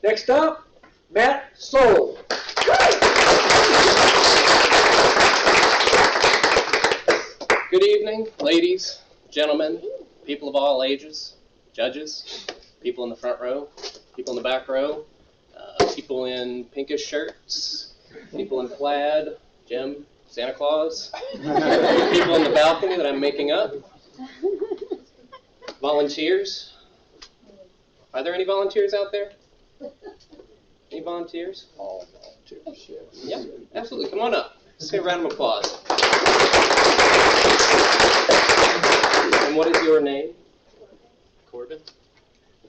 Next up, Matt Sohl. Good evening, ladies, gentlemen, people of all ages, judges, people in the front row, people in the back row, people in pinkish shirts, people in plaid, Jim, Santa Claus, people in the balcony that I'm making up, volunteers. Are there any volunteers out there? Any volunteers? All volunteers, yes. Yeah, absolutely. Come on up. Just give a round of applause. And what is your name? Corbin?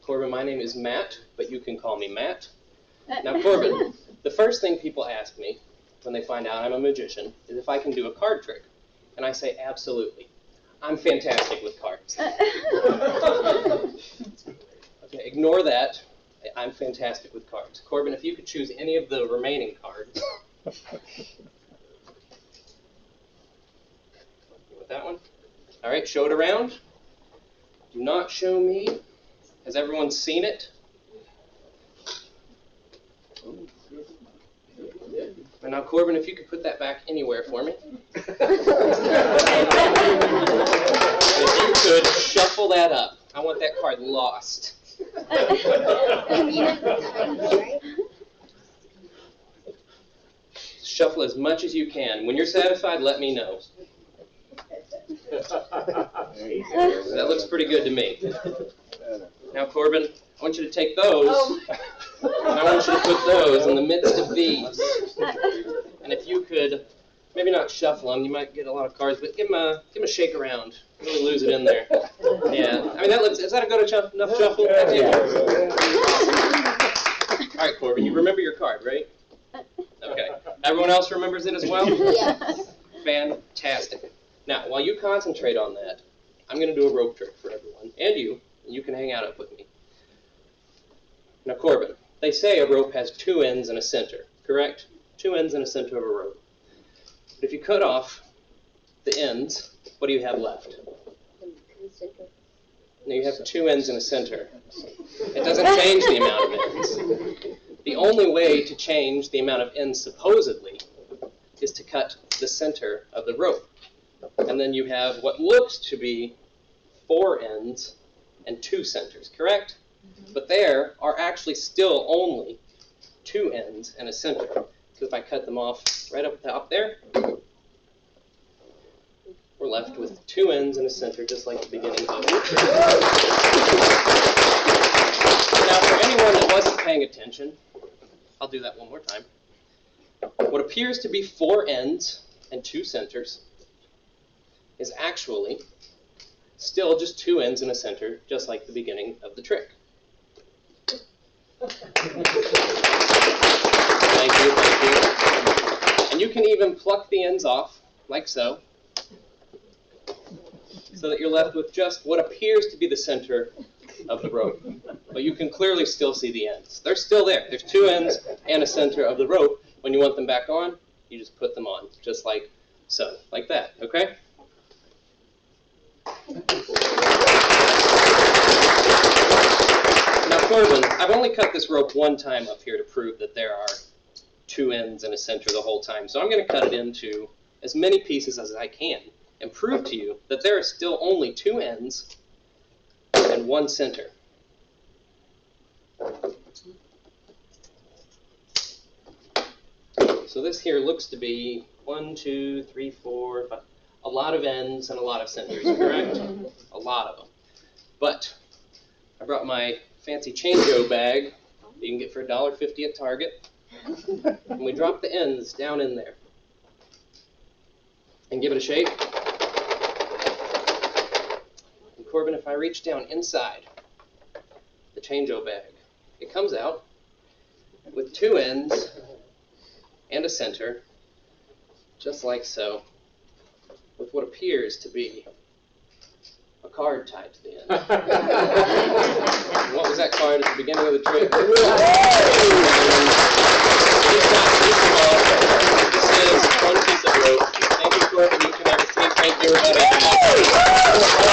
Corbin, my name is Matt, but you can call me Matt. Now, Corbin, the first thing people ask me when they find out I'm a magician is if I can do a card trick. And I say, absolutely. I'm fantastic with cards. Okay, ignore that. I'm fantastic with cards. Corbin, if you could choose any of the remaining cards. With that one? All right, show it around. Do not show me. Has everyone seen it? And now, Corbin, if you could put that back anywhere for me. If you could shuffle that up. I want that card lost. Shuffle as much as you can. When you're satisfied, let me know. That looks pretty good to me. Now, Corbin, I want you to take those, and I want you to put those in the midst of these. And if you could, maybe not shuffle them, you might get a lot of cards, but give them a shake around. Really lose it in there. Yeah, I mean, is that a good enough shuffle? Yeah. All right, Corbin, you remember your card, right? Okay. Everyone else remembers it as well? Yes. Fantastic. Now, while you concentrate on that, I'm going to do a rope trick for everyone, and you can hang out up with me. Now, Corbin, they say a rope has two ends and a center, correct? Two ends and a center of a rope. But if you cut off the ends, what do you have left? Now you have two ends and a center. It doesn't change the amount of ends. The only way to change the amount of ends, supposedly, is to cut the center of the rope. And then you have what looks to be 4 ends and 2 centers, correct? But there are actually still only 2 ends and a center. Because if I cut them off right up top there, we're left with 2 ends and a center, just like the beginning of it. Now, for anyone that wasn't paying attention, I'll do that one more time. What appears to be 4 ends and 2 centers is actually still just 2 ends and a center, just like the beginning of the trick. Thank you, thank you. And you can even pluck the ends off, like so, so that you're left with just what appears to be the center of the rope. But you can clearly still see the ends. They're still there. There's 2 ends and a center of the rope. When you want them back on, you just put them on, just like so, like that, okay? Now, Corbin, I've only cut this rope one time up here to prove that there are 2 ends and a center the whole time. So I'm going to cut it into as many pieces as I can and prove to you that there are still only 2 ends and 1 center. So this here looks to be 1, 2, 3, 4, 5, a lot of ends and a lot of centers, correct? A lot of them. But I brought my fancy change-o bag that you can get for $1.50 at Target. And we drop the ends down in there. And give it a shake. And Corbin, if I reach down inside the change-o bag, it comes out with 2 ends and a center, just like so, with what appears to be a card tied to the end. And what was that card at the beginning of the trick? This is one piece of rope. Thank you, Corbin. You can have a seat. Thank you, everybody.